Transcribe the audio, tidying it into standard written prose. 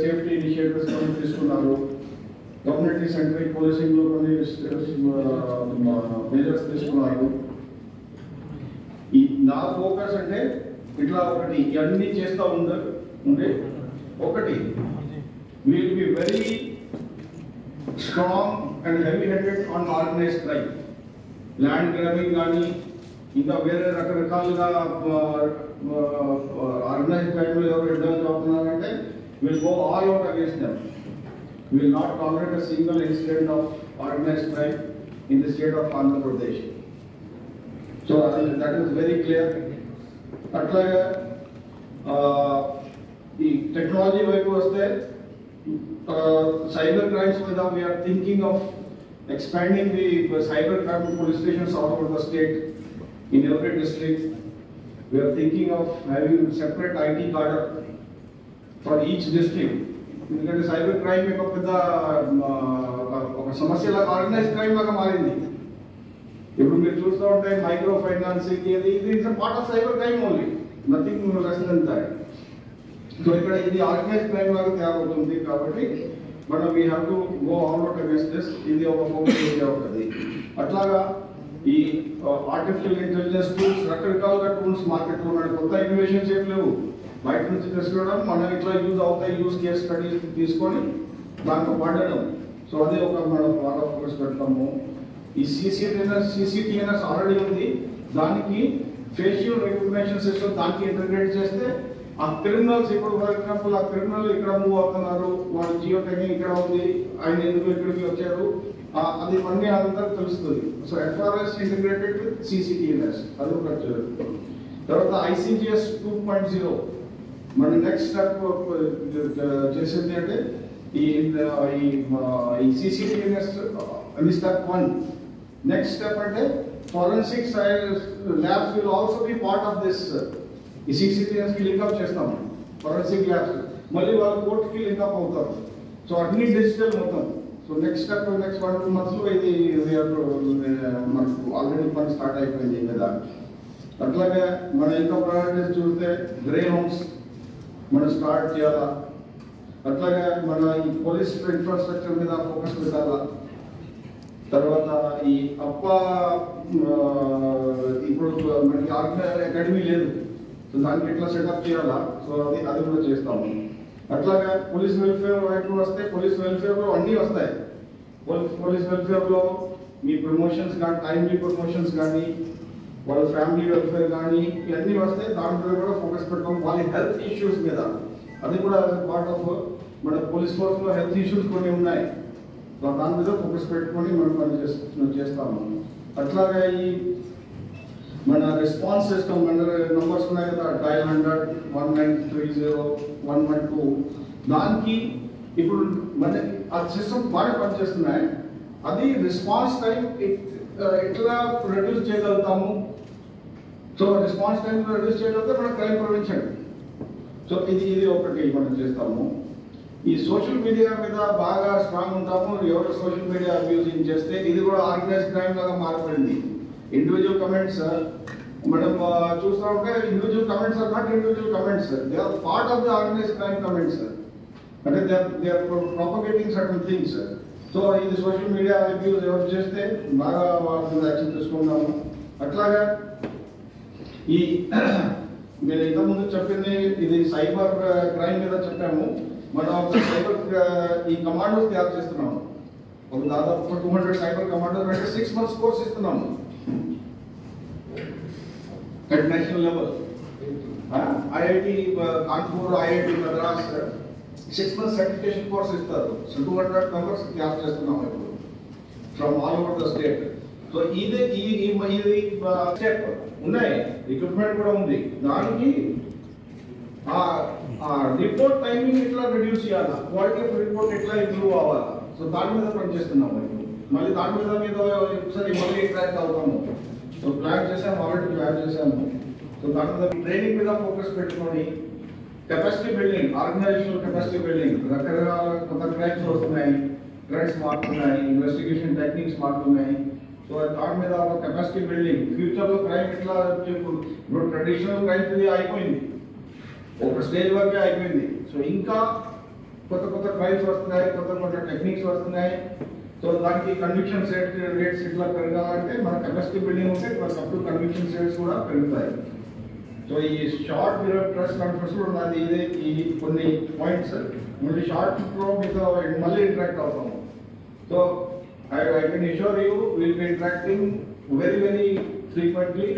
Safety initiatives తీసుకున్నారు. Community centric policing లో కొన్ని మెజర్స్ తీసుకున్నారు. ఈ నా ఫోకస్ అంటే ఇట్లా ఒకటి ఇవన్నీ చేస్తూ ఉండే ఒకటి will be very strong and heavy headed on organised crime. Land grabbing కానీ ఇంకా వేరే రకరకాలుగా ఆర్గనైజ్డ్ క్రైమ్ ఎవరు ఇండల్జ్ అవుతున్నారంటే will go all out against them. Will not tolerate a single incident of organized crime in the state of Andhra Pradesh. So that is very clear. Atlaga the technology వైపు వస్తే cyber crimes మీద we are thinking of expanding the cyber crime police stations all over the state in every district. We are thinking of having separate IT cadre for each district. ఎందుకంటే cyber crime ఒక పెద్ద ఒక సమస్యలా organise crime లాగా మారింది. ఇప్పుడు మీరు చూస్తూ ఉంటే మైక్రో ఫైనాన్సింగ్ ఇది it's part of cyber crime only, nothing less than that. So ఇక్కడ ఇది ఆర్గనైజ్ క్రైమ్ లాగా తయారవుతుంది. కాబట్టి మనం we have to go all out against this. ఇది ఒక ఫోకస్ ఏరియా అవుతుంది. అట్లాగా ఈ ఆర్టిఫిషియల్ ఇంటెలిజెన్స్ టూల్స్, రకరకాలుగా టూల్స్ మార్కెట్లో ఉన్నాయి. కొత్త ఇన్నోవేషన్స్ ఏం లేవు, బయట నుంచి తెచ్చుకోవడం, మనం ఇట్లా యూజ్ అవుతాయి యూజ్ కేస్ స్టడీస్ తీసుకొని దాంట్లో పడడం. సో అదే ఒక మనం బాగా ఫోకస్ పెడతాము. ఈ సిసిటిఎన్ఎస్ ఆల్రెడీ ఉంది, దానికి ఫేషియల్ రికగ్నిషన్ సిస్టమ్ దానికి ఇంటర్గ్రేట్ చేస్తే ఆ క్రిమినల్స్, ఇప్పుడు ఫర్ ఎగ్జాంపుల్ ఆ క్రిమినల్ ఇక్కడ మూవ్ అవుతున్నారు, వాళ్ళ జియో ట్యాగింగ్ ఇక్కడ ఉంది, ఆయన ఎందుకు ఇక్కడికి వచ్చారు, అది అన్నీ అంతా తెలుస్తుంది. So FRS integrated with CCTNS అది ఒక. తర్వాత ఐసిజిఎస్ 2.0 మన నెక్స్ట్ స్టెప్ చేసింది అంటే ఈ సిసిటిఎన్ఎస్ అది స్టెప్ 1. నెక్స్ట్ స్టెప్ అంటే forensic labs will also be part of this. ఈ సిసిటిఎన్ఎస్ కి లింక్అప్ చేస్తాము ఫోరెన్సిక్ ల్యాబ్స్, మళ్ళీ వాళ్ళ కోర్టుకి లింక్అప్ అవుతారు. సో అన్ని డిజిటల్ మొత్తం. So next step next 1-2 months లో ఇది మనకు ఆల్రెడీ పని స్టార్ట్ అయిపోయింది కదా. అట్లాగే మన ఇంకా ప్రయారిటీస్ చూస్తే గ్రే హోమ్స్ మనం స్టార్ట్ చేయాలా. అట్లాగే మన ఈ పోలీస్ ఇన్ఫ్రాస్ట్రక్చర్ మీద ఫోకస్ పెట్టాలా. తర్వాత ఈ ఇప్పుడు మనకి అకాడమీ లేదు, సో దానికి ఎట్లా సెటప్ చేయాలా, సో అది కూడా చేస్తాము. అట్లాగే పోలీస్ వెల్ఫేర్ వైపు వస్తే పోలీస్ వెల్ఫేర్ లో అన్నీ వస్తాయి. పోలీస్ వెల్ఫేర్ లో మీ ప్రమోషన్స్ కానీ, టైమ్లీ ప్రమోషన్స్ కానీ, వాళ్ళ ఫ్యామిలీ వెల్ఫేర్ కానీ ఇవన్నీ వస్తాయి. దాంట్లో కూడా ఫోకస్ పెడతాం. వాళ్ళ హెల్త్ ఇష్యూస్ మీద, అది కూడా పార్ట్ ఆఫ్ మన పోలీస్ ఫోర్స్ లో హెల్త్ ఇష్యూస్ కొన్ని ఉన్నాయి, దాని మీద ఫోకస్ పెట్టుకొని మనం పని చేస్తాము. అట్లాగే ఈ మన రెస్పాన్స్ సిస్టమ్ నంబర్స్ ఉన్నాయి కదా, డయల్ 100, 1930, 112, దానికి ఇప్పుడు మన ఆ సిస్టమ్ బాగా పనిచేస్తున్నాయి. అది రెస్పాన్స్ టైం ఎట్లా రెడ్యూస్ చేయగలుగుతాము. సో రెస్పాన్స్ టైం రెడ్యూస్ చేయగలిగితే మన క్రైమ్ ప్రివెన్షన్. సో ఇది ఒకటి మనం చేస్తాము. ఈ సోషల్ మీడియా మీద బాగా స్ట్రాంగ్ ఉంటాము. ఎవరు సోషల్ మీడియా అబ్యూజింగ్ చేస్తే ఇది కూడా ఆర్గనైజ్ క్రైమ్ లాగా మారిపోయింది. ఇండివిజువల్ కమెంట్స్ మనం చూస్తూ ఉంటే individual comments are not individual comments, they are part of the organise crime comments. అంటే they are propagating certain things. So ఇది సోషల్ మీడియా అబ్యూజ్ ఎవరు చేస్తే బాగా వాళ్ళ మీద యాక్షన్ తీసుకుంటాము. అట్లాగా ఈ నేను ఇంతకుముందు చెప్పింది ఇది సైబర్ క్రైమ్ మీద చెప్పాము. మనం సైబర్ ఈ కమాండోస్ తయారు చేస్తున్నాము. ఒక దాదాపు 200 సైబర్ కమాండోస్ అంటే 6 months కోర్స్ ఇస్తున్నాము at national level. IIT Kanpur, IIT Madras 6 months certification course ఇస్తారు. 200 మెంబర్స్ తయారు చేస్తున్నాము ఇప్పుడు from all over the state. So ఇది స్టెప్ ఉన్నాయి, ఎక్విప్మెంట్ కూడా ఉంది. దానికి రిపోర్ట్ టైమింగ్ ఎట్లా రెడ్యూస్ చేయాలా, క్వాలిటీ ఆఫ్ రిపోర్ట్ ఎట్లా ఇంప్రూవ్ అవ్వాలా, సో దాని మీద పనిచేస్తున్నాము. మళ్ళీ దాని మీద ఒకసారి మళ్ళీ ట్రాక్ అవుతాము. సో ప్లాన్ చేసాము, ఆల్రెడీ ప్లాన్ చేసాము. సో దాని మీద ట్రైనింగ్ మీద ఫోకస్ పెట్టుకొని capacity building, organisational capacity building, రకరకాల కొత్త క్రైమ్స్ వస్తున్నాయి, థ్రెట్స్ మారుతున్నాయి, ఇన్వెస్టిగేషన్ టెక్నిక్స్ మారుతున్నాయి. సో దాని మీద ఒక కెపాసిటీ బిల్డింగ్. ఫ్యూచర్ లో క్రైమ్ ఎట్లా ఇప్పుడు ట్రెడిషనల్ క్రైమ్స్ ఇది అయిపోయింది. ఒక స్టేజ్ వరకే అయిపోయింది. సో ఇంకా కొత్త కొత్త ట్రైల్స్ వస్తున్నాయి, కొత్త కొత్త టెక్నిక్స్ వస్తున్నాయి. సో దానికి కన్విక్షన్ రేట్స్ ఇట్లా పెరగాలంటే మన కెపాసిటీ బిల్డింగ్ ఉంటే అప్పుడు కన్విక్షన్ రేట్స్ కూడా పెరుగుతాయి. సో ఈ షార్ట్ పీరియడ్ ప్రెస్ కాన్ఫరెన్స్ లో ఉన్నది ఇదే ఈ కొన్ని పాయింట్స్ మళ్ళీ షార్ట్ లో మీతో మళ్ళీ ఇంటరాక్ట్ అవుతాము. So I can assure you will be interacting very very frequently.